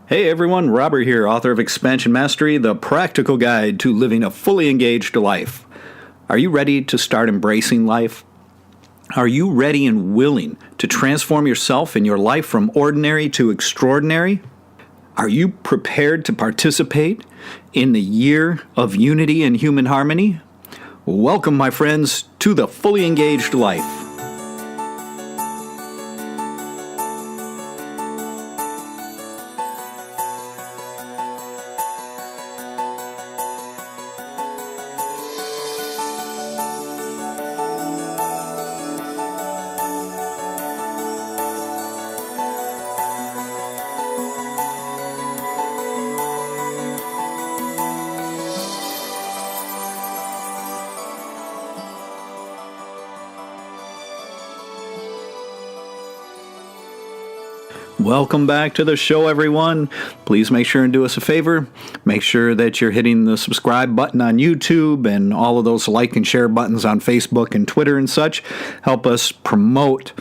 Hey everyone, Robert here, author of Expansion Mastery, the practical guide to living a fully engaged life. Are you ready to start embracing life? Are you ready and willing to transform yourself and your life from ordinary to extraordinary? Are you prepared to participate in the year of unity and human harmony? Welcome, my friends, to the fully engaged life. Welcome back to the show, everyone. Please make sure and do us a favor. Make sure that you're hitting the subscribe button on YouTube and all of those like and share buttons on Facebook and Twitter and such. Help us promote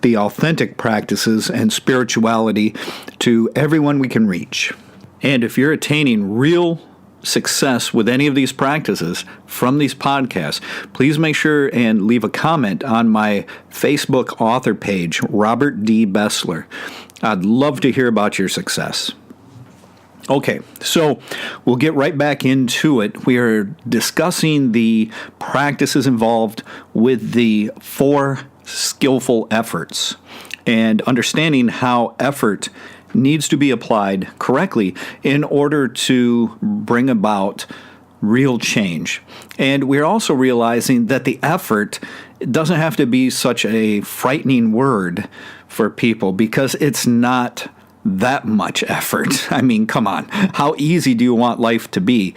the authentic practices and spirituality to everyone we can reach. And if you're attaining real success with any of these practices from these podcasts, please make sure and leave a comment on my Facebook author page, Robert D. Bessler. I'd love to hear about your success. Okay, so we'll get right back into it. We are discussing the practices involved with the Four Skillful Efforts and understanding how effort needs to be applied correctly in order to bring about real change. And we're also realizing that the effort doesn't have to be such a frightening word for people because it's not that much effort. I mean, come on. How easy do you want life to be?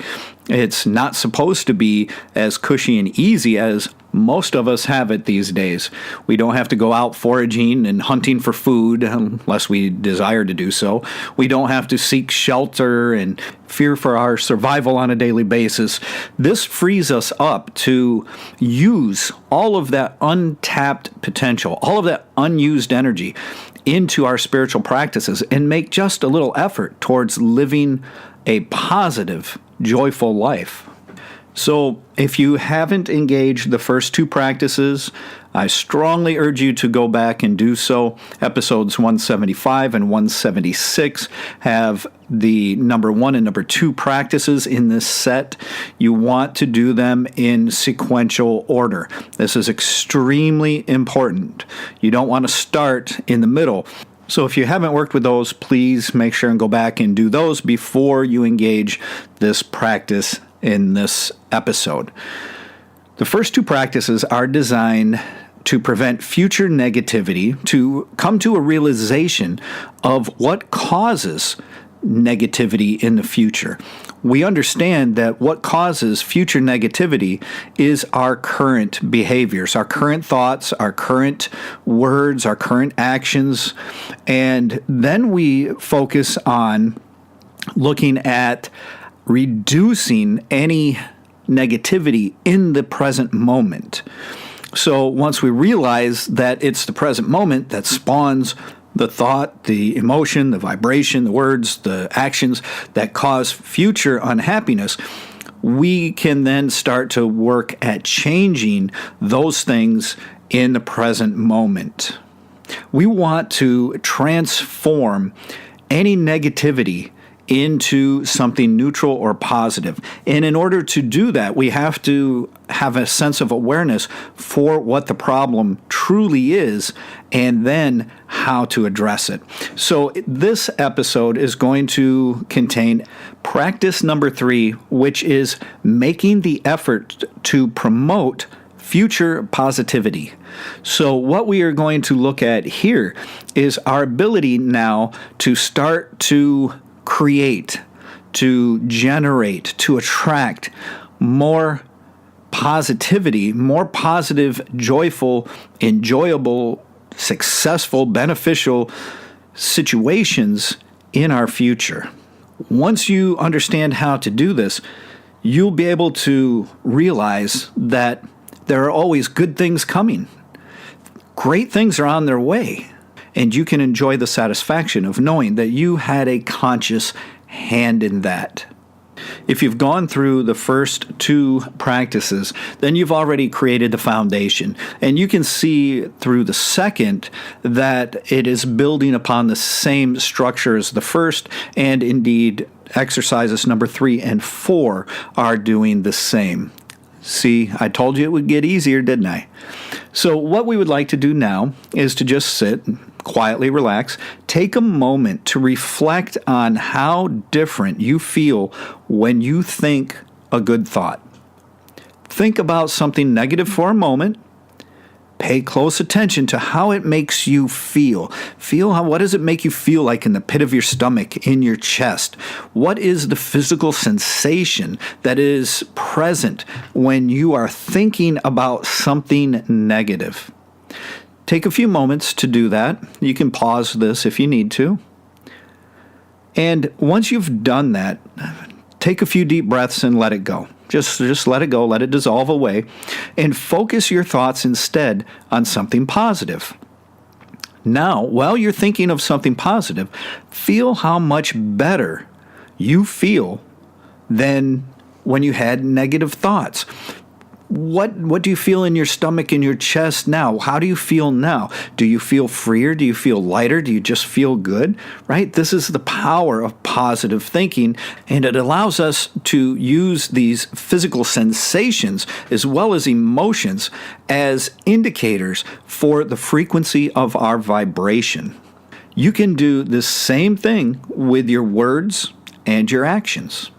It's not supposed to be as cushy and easy as most of us have it these days. We don't have to go out foraging and hunting for food unless we desire to do so. We don't have to seek shelter and fear for our survival on a daily basis. This frees us up to use all of that untapped potential, all of that unused energy into our spiritual practices and make just a little effort towards living a positive, joyful life. So if you haven't engaged the first two practices, I strongly urge you to go back and do so. Episodes 175 and 176 have the number 1 and number 2 practices in this set. You want to do them in sequential order. This is extremely important. You don't want to start in the middle. So if you haven't worked with those, please make sure and go back and do those before you engage this practice in this episode. The first two practices are designed to prevent future negativity, to come to a realization of what causes negativity in the future. We understand that what causes future negativity is our current behaviors, our current thoughts, our current words, our current actions, and then we focus on looking at reducing any negativity in the present moment. So once we realize that it's the present moment that spawns the thought, the emotion, the vibration, the words, the actions that cause future unhappiness, we can then start to work at changing those things in the present moment. We want to transform any negativity into something neutral or positive. And in order to do that, we have to have a sense of awareness for what the problem truly is and then how to address it. So this episode is going to contain practice number 3, which is making the effort to promote future positivity. So what we are going to look at here is our ability now to start to create, to generate, to attract more positivity, more positive, joyful, enjoyable, successful, beneficial situations in our future. Once you understand how to do this, you'll be able to realize that there are always good things coming. Great things are on their way. and you can enjoy the satisfaction of knowing that you had a conscious hand in that. If you've gone through the first two practices, then you've already created the foundation. And you can see through the second that it is building upon the same structure as the first, and indeed exercises number 3 and 4 are doing the same. See, I told you it would get easier, didn't I? So what we would like to do now is to just sit, quietly relax, take a moment to reflect on how different you feel when you think a good thought. Think about something negative for a moment. Pay close attention to how it makes you feel. What does it make you feel like in the pit of your stomach, in your chest? What is the physical sensation that is present when you are thinking about something negative? Take a few moments to do that. You can pause this if you need to. And once you've done that, take a few deep breaths and let it go. Just let it go, let it dissolve away, and focus your thoughts instead on something positive. Now, while you're thinking of something positive, feel how much better you feel than when you had negative thoughts. What do you feel in your stomach, in your chest now? How do you feel now? Do you feel freer? Do you feel lighter? Do you just feel good? Right? This is the power of positive thinking, and it allows us to use these physical sensations as well as emotions as indicators for the frequency of our vibration. You can do the same thing with your words and your actions.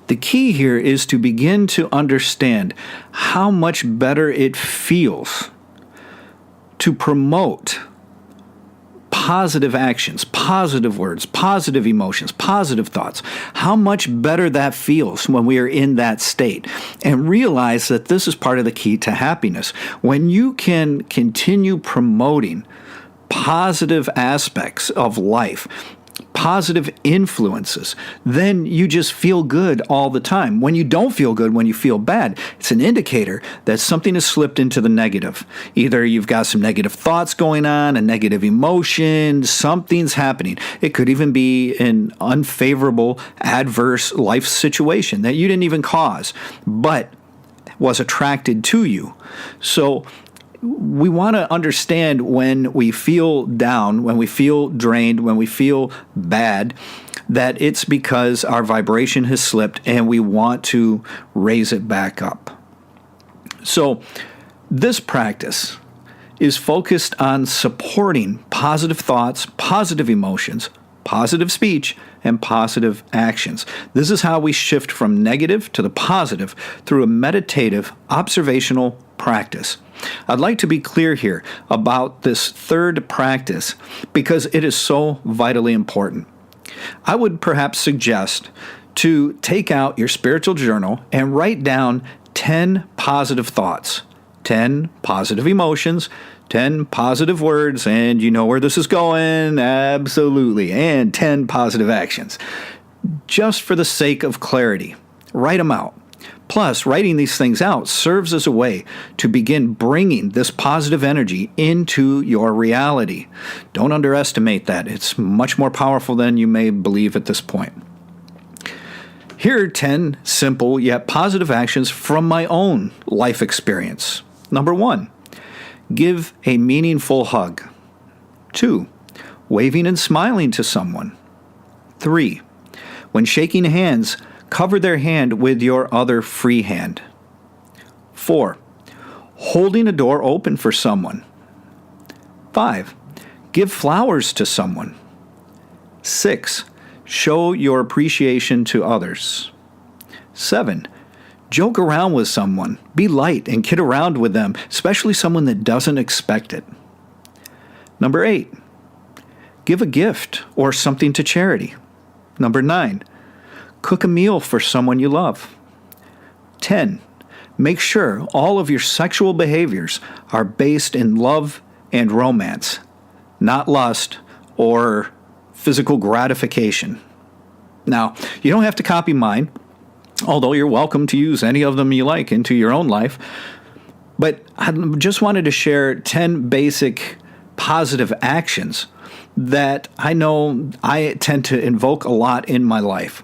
The key here is to begin to understand how much better it feels to promote positive actions, positive words, positive emotions, positive thoughts. How much better that feels when we are in that state. And realize that this is part of the key to happiness. When you can continue promoting positive aspects of life, positive influences, then you just feel good all the time. When you don't feel good, when you feel bad, it's an indicator that something has slipped into the negative. Either you've got some negative thoughts going on, a negative emotion, something's happening. It could even be an unfavorable, adverse life situation that you didn't even cause, but was attracted to you. So we want to understand when we feel down, when we feel drained, when we feel bad, that it's because our vibration has slipped and we want to raise it back up. So this practice is focused on supporting positive thoughts, positive emotions, positive speech, and positive actions. This is how we shift from negative to the positive through a meditative, observational practice. I'd like to be clear here about this third practice because it is so vitally important. I would perhaps suggest to take out your spiritual journal and write down 10 positive thoughts, 10 positive emotions, 10 positive words, and you know where this is going, absolutely, and 10 positive actions. Just for the sake of clarity, write them out. Plus, writing these things out serves as a way to begin bringing this positive energy into your reality. Don't underestimate that. It's much more powerful than you may believe at this point. Here are 10 simple yet positive actions from my own life experience. Number 1, give a meaningful hug. 2, waving and smiling to someone. 3, when shaking hands, cover their hand with your other free hand. 4, holding a door open for someone. 5, give flowers to someone. 6, show your appreciation to others. 7, joke around with someone. Be light and kid around with them, especially someone that doesn't expect it. Number 8, give a gift or something to charity. Number 9, cook a meal for someone you love. 10, make sure all of your sexual behaviors are based in love and romance, not lust or physical gratification. Now, you don't have to copy mine, although you're welcome to use any of them you like into your own life. But I just wanted to share 10 basic positive actions that I know I tend to invoke a lot in my life.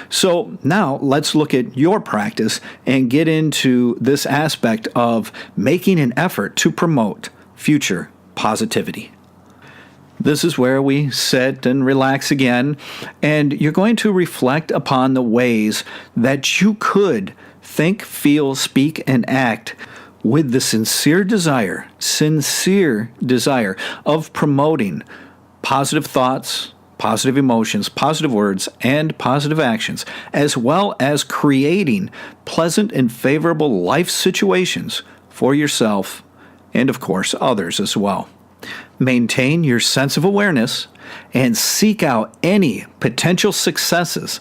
So now let's look at your practice and get into this aspect of making an effort to promote future positivity. This is where we sit and relax again, and you're going to reflect upon the ways that you could think, feel, speak, and act with the sincere desire of promoting positive thoughts, positive emotions, positive words, and positive actions, as well as creating pleasant and favorable life situations for yourself and, of course, others as well. Maintain your sense of awareness and seek out any potential successes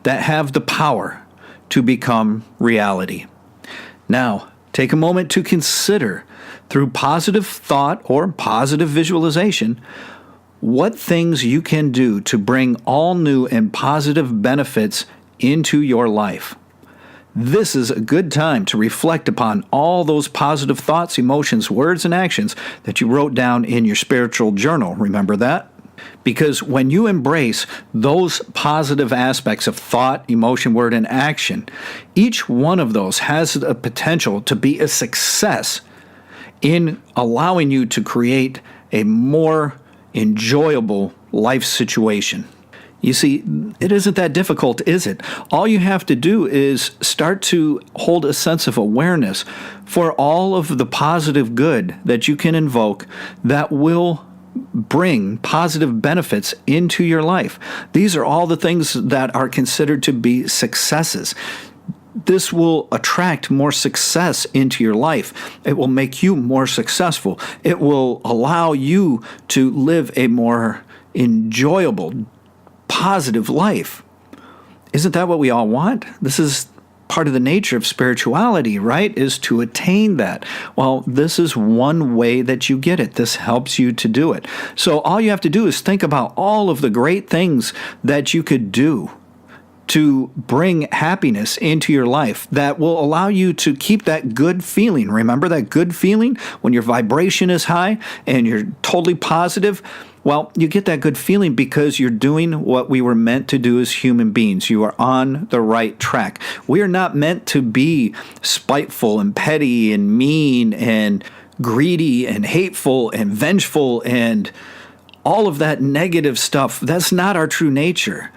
that have the power to become reality. Now, take a moment to consider, through positive thought or positive visualization, what things you can do to bring all new and positive benefits into your life. This is a good time to reflect upon all those positive thoughts, emotions, words, and actions that you wrote down in your spiritual journal. Remember that? Because when you embrace those positive aspects of thought, emotion, word, and action, each one of those has the potential to be a success in allowing you to create a more enjoyable life situation. You see, it isn't that difficult, is it? All you have to do is start to hold a sense of awareness for all of the positive good that you can invoke that will bring positive benefits into your life. These are all the things that are considered to be successes. This will attract more success into your life. It will make you more successful. It will allow you to live a more enjoyable, positive life. Isn't that what we all want? This is part of the nature of spirituality, right? Is to attain that. Well, this is one way that you get it. This helps you to do it. So all you have to do is think about all of the great things that you could do to bring happiness into your life that will allow you to keep that good feeling. Remember that good feeling when your vibration is high and you're totally positive? Well, you get that good feeling because you're doing what we were meant to do as human beings. You are on the right track. We are not meant to be spiteful and petty and mean and greedy and hateful and vengeful and all of that negative stuff. That's not our true nature.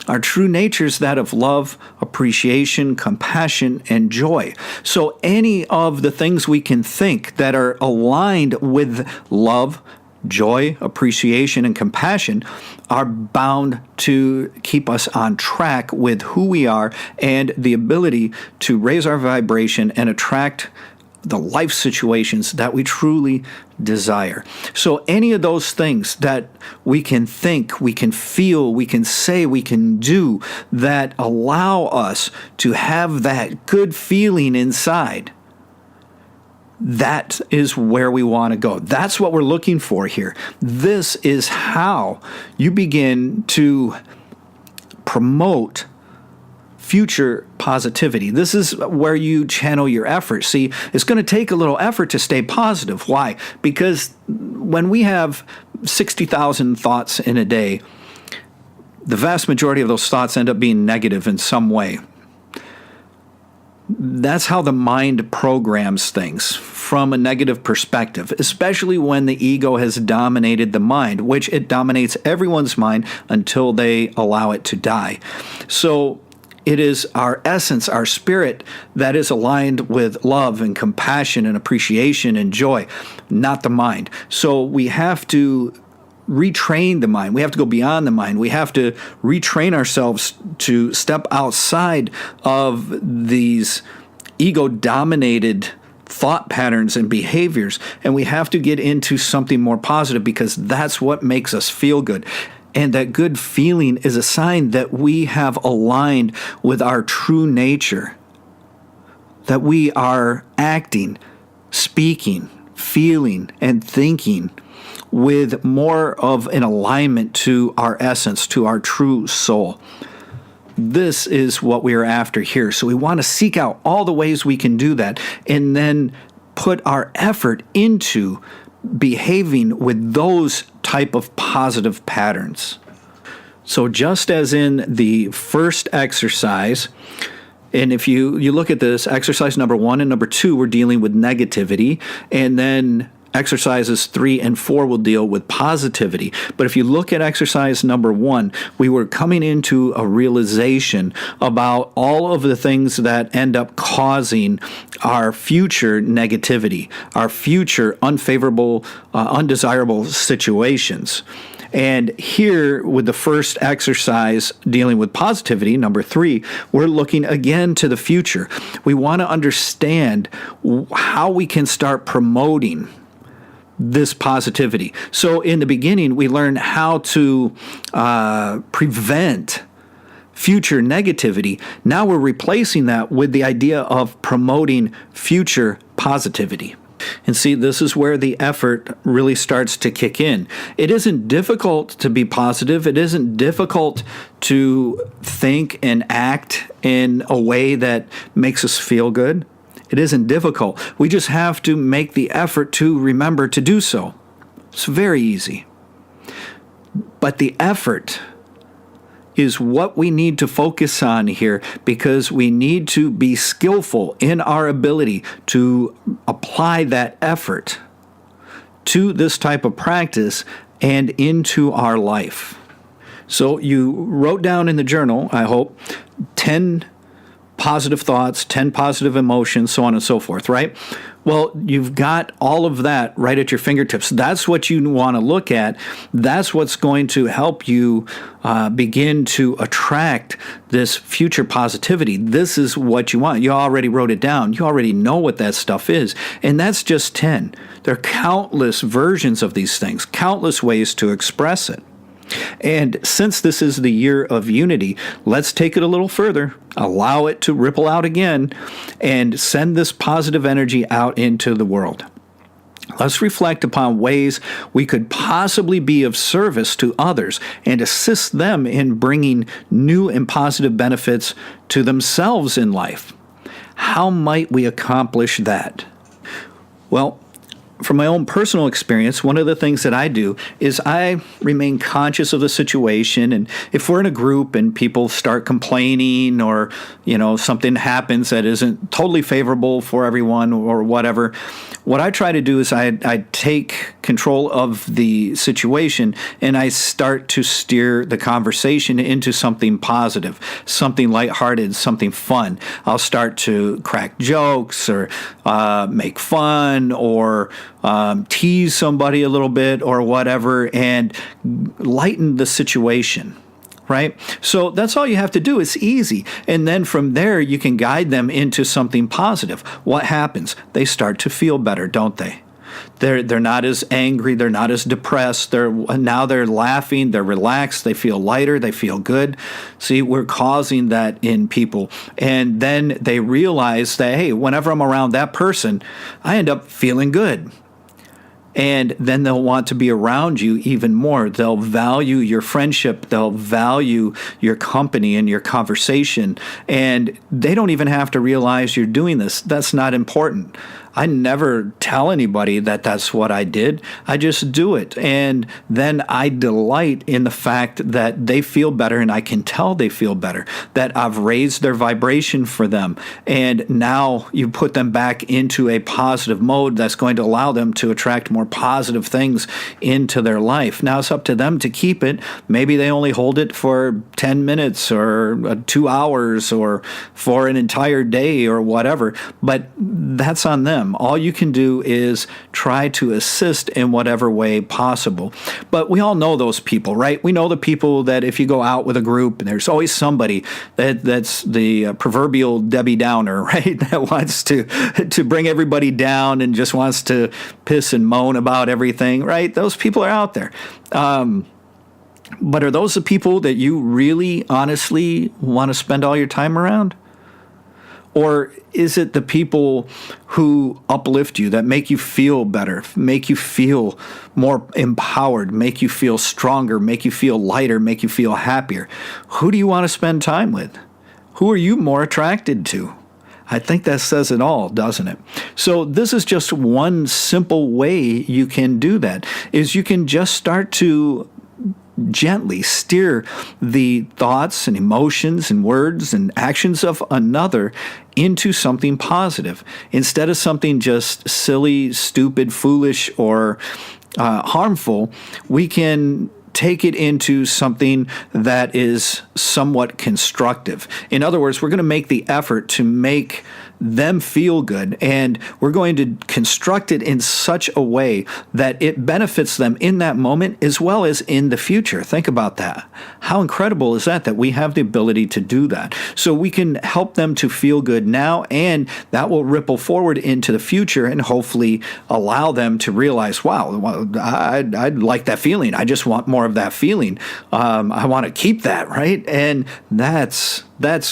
Our true nature is that of love, appreciation, compassion, and joy. So any of the things we can think that are aligned with love, joy, appreciation, and compassion are bound to keep us on track with who we are and the ability to raise our vibration and attract the life situations that we truly desire. So any of those things that we can think, we can feel, we can say, we can do that allow us to have that good feeling inside, that is where we want to go. That's what we're looking for here. This is how you begin to promote future positivity. This is where you channel your effort. See, it's going to take a little effort to stay positive. Why? Because when we have 60,000 thoughts in a day, the vast majority of those thoughts end up being negative in some way. That's how the mind programs things from a negative perspective, especially when the ego has dominated the mind, which it dominates everyone's mind until they allow it to die. So it is our essence, our spirit, that is aligned with love and compassion and appreciation and joy, not the mind. So we have to retrain the mind. We have to go beyond the mind. We have to retrain ourselves to step outside of these ego-dominated thought patterns and behaviors, and we have to get into something more positive because that's what makes us feel good. And that good feeling is a sign that we have aligned with our true nature, that we are acting, speaking, feeling, and thinking with more of an alignment to our essence, to our true soul. This is what we are after here. So we want to seek out all the ways we can do that and then put our effort into behaving with those type of positive patterns. So just as in the first exercise, and if you look at this, exercise number 1 and number 2, we're dealing with negativity, and then exercises 3 and 4 will deal with positivity. But if you look at exercise number 1, we were coming into a realization about all of the things that end up causing our future negativity, our future unfavorable, undesirable situations. And here, with the first exercise dealing with positivity, number 3, we're looking again to the future. We want to understand how we can start promoting this positivity. So in the beginning, we learned how to prevent future negativity. Now we're replacing that with the idea of promoting future positivity. And see, this is where the effort really starts to kick in. It isn't difficult to be positive. It isn't difficult to think and act in a way that makes us feel good. It isn't difficult. We just have to make the effort to remember to do so. It's very easy. But the effort is what we need to focus on here, because we need to be skillful in our ability to apply that effort to this type of practice and into our life. So you wrote down in the journal, I hope, 10 positive thoughts, 10 positive emotions, so on and so forth, right? Well, you've got all of that right at your fingertips. That's what you want to look at. That's what's going to help you begin to attract this future positivity. This is what you want. You already wrote it down. You already know what that stuff is. And that's just 10. There are countless versions of these things, countless ways to express it. And since this is the year of unity, let's take it a little further, allow it to ripple out again, and send this positive energy out into the world. Let's reflect upon ways we could possibly be of service to others and assist them in bringing new and positive benefits to themselves in life. How might we accomplish that? Well, from my own personal experience, one of the things that I do is I remain conscious of the situation. And if we're in a group and people start complaining, or, something happens that isn't totally favorable for everyone or whatever, what I try to do is I take control of the situation and I start to steer the conversation into something positive, something lighthearted, something fun. I'll start to crack jokes or make fun or tease somebody a little bit or whatever, and lighten the situation, right? So that's all you have to do. It's easy. And then from there, you can guide them into something positive. What happens? They start to feel better, don't they? They're not as angry. They're not as depressed. Now they're laughing. They're relaxed. They feel lighter. They feel good. See, we're causing that in people. And then they realize that, hey, whenever I'm around that person, I end up feeling good. And then they'll want to be around you even more. They'll value your friendship. They'll value your company and your conversation. And they don't even have to realize you're doing this. That's not important. I never tell anybody that that's what I did. I just do it. And then I delight in the fact that they feel better, and I can tell they feel better, that I've raised their vibration for them. And now you put them back into a positive mode that's going to allow them to attract more positive things into their life. Now it's up to them to keep it. Maybe they only hold it for 10 minutes or 2 hours or for an entire day or whatever, but that's on them. All you can do is try to assist in whatever way possible. But we all know those people, right? We know the people that if you go out with a group, there's always somebody that's the proverbial Debbie Downer, right? That wants to bring everybody down and just wants to piss and moan about everything, right? Those people are out there. But are those the people that you really, honestly want to spend all your time around? Or is it the people who uplift you, that make you feel better, make you feel more empowered, make you feel stronger, make you feel lighter, make you feel happier? Who do you want to spend time with? Who are you more attracted to? I think that says it all, doesn't it? So this is just one simple way you can do that, is you can just start to gently steer the thoughts and emotions and words and actions of another into something positive, instead of something just silly, stupid, foolish, or harmful. We can take it into something that is somewhat constructive. In other words, we're going to make the effort to make them feel good, and we're going to construct it in such a way that it benefits them in that moment as well as in the future. Think about that. How incredible is that we have the ability to do that? So we can help them to feel good now, and that will ripple forward into the future and hopefully allow them to realize, wow, I'd like that feeling. I just want more of that feeling. I want to keep that, right? And that's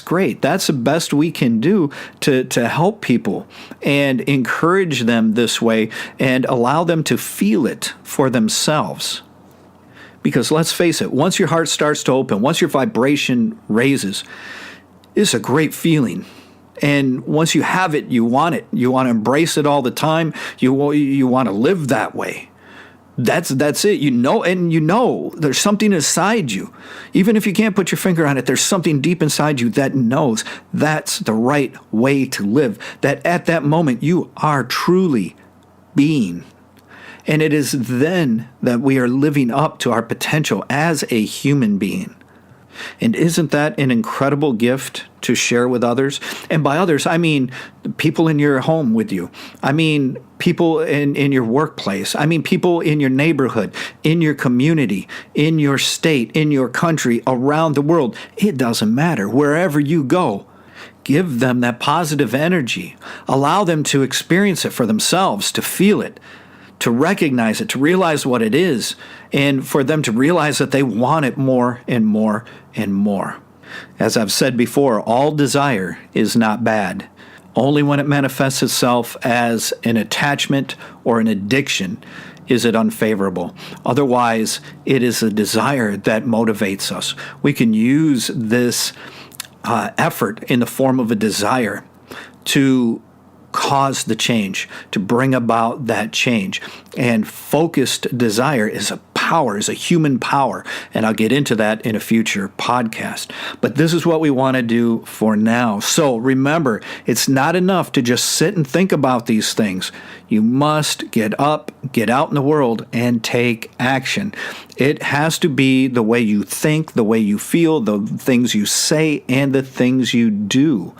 great. That's the best we can do to help people and encourage them this way and allow them to feel it for themselves. Because let's face it, once your heart starts to open, once your vibration raises, it's a great feeling. And once you have it, you want it. You want to embrace it all the time. You want to live that way. That's it. There's something inside you. Even if you can't put your finger on it, there's something deep inside you that knows that's the right way to live. That at that moment you are truly being. And it is then that we are living up to our potential as a human being. And isn't that an incredible gift to share with others? And by others, I mean people in your home with you. I mean people in your workplace. I mean people in your neighborhood, in your community, in your state, in your country, around the world. It doesn't matter. Wherever you go, give them that positive energy. Allow them to experience it for themselves, to feel it, to recognize it, to realize what it is, and for them to realize that they want it more and more and more. As I've said before, all desire is not bad. Only when it manifests itself as an attachment or an addiction is it unfavorable. Otherwise, it is a desire that motivates us. We can use this effort in the form of a desire to cause the change, to bring about that change. And focused desire is a human power. And I'll get into that in a future podcast. But this is what we want to do for now. So remember, it's not enough to just sit and think about these things. You must get up, get out in the world, and take action. It has to be the way you think, the way you feel, the things you say, and the things you do.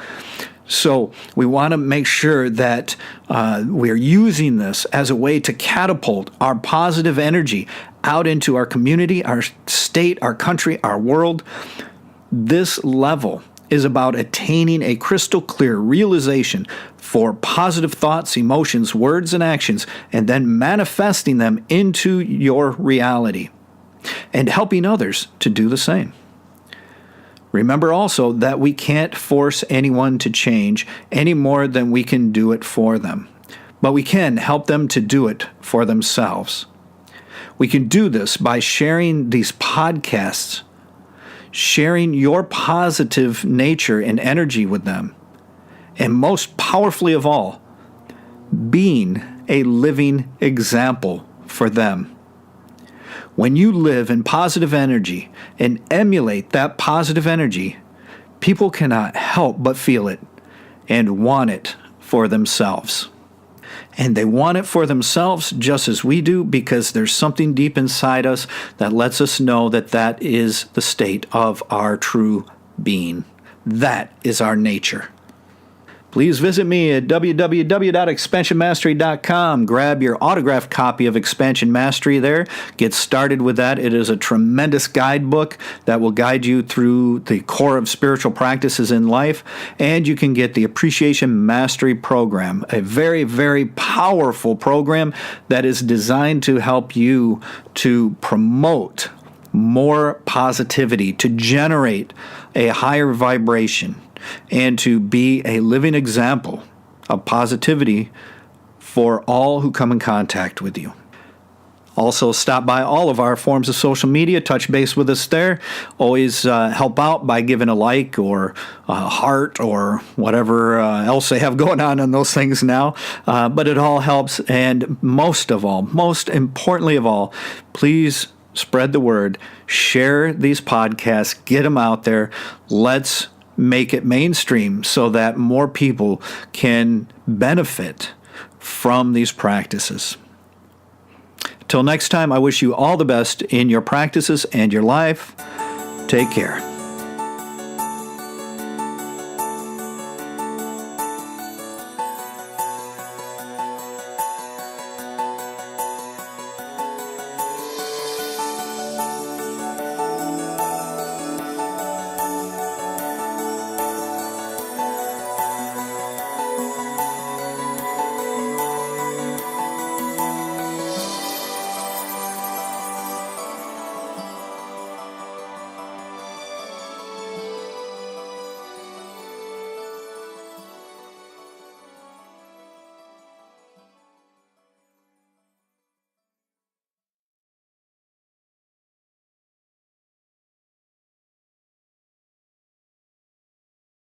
So we want to make sure that we're using this as a way to catapult our positive energy out into our community, our state, our country, our world. This level is about attaining a crystal clear realization for positive thoughts, emotions, words, and actions, and then manifesting them into your reality and helping others to do the same. Remember also that we can't force anyone to change any more than we can do it for them. But we can help them to do it for themselves. We can do this by sharing these podcasts, sharing your positive nature and energy with them, and most powerfully of all, being a living example for them. When you live in positive energy and emulate that positive energy, people cannot help but feel it and want it for themselves. And they want it for themselves just as we do, because there's something deep inside us that lets us know that that is the state of our true being. That is our nature. Please visit me at www.expansionmastery.com. Grab your autographed copy of Expansion Mastery there. Get started with that. It is a tremendous guidebook that will guide you through the core of spiritual practices in life. And you can get the Appreciation Mastery Program, a very, very powerful program that is designed to help you to promote more positivity, to generate a higher vibration, and to be a living example of positivity for all who come in contact with you. Also, stop by all of our forms of social media. Touch base with us there. Always help out by giving a like or a heart or whatever else they have going on those things now. But it all helps. And most importantly of all, please spread the word. Share these podcasts. Get them out there. Let's make it mainstream so that more people can benefit from these practices. Till next time, I wish you all the best in your practices and your life. Take care.